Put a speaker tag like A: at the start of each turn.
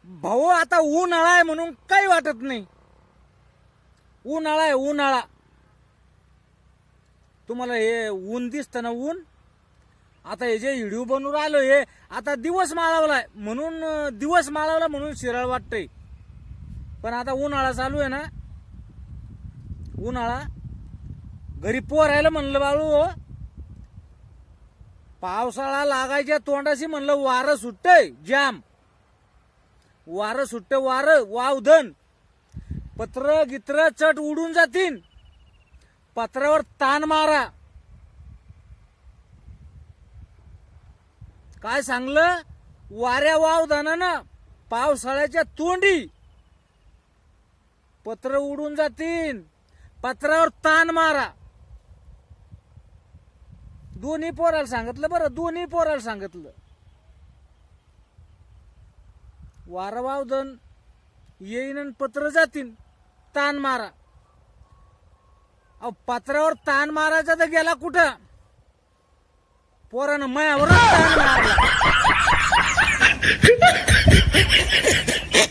A: भाऊ आता उन्हाळा आहे म्हणून काही वाटत नाही. उन्हाळा आहे उन्हाळा. तुम्हाला हे ऊन दिसतं ना ऊन. आता हे जे व्हिडिओ बनवून राहिलो हे आता दिवस माळवलाय म्हणून दिवस माळवला म्हणून शिराळ वाटतंय. पण आता उन्हाळा चालू आहे ना. उन्हाळा घरी पोरायला म्हणलं बाळू पावसाळा लागायच्या तोंडाशी म्हणलं वारं सुटतंय जाम. वारं सुटतं वारं वावधन. पत्र गित्र चट उडून जातील. पत्रावर ताण मारा. काय सांगलं वाऱ्या वावधानानं पावसाळ्याच्या तोंडी पत्र उडून जातील. पत्रावर ताण मारा. दोन्ही पोराला सांगितलं बरं. दोन्ही पोराला सांगितलं. वारं वावधन येईन आणि पत्र जातील. ताण मारा. अहो पत्रावर ताण मारायचा तर गेला कुठं. पोरानं मायावरच ताण मारला.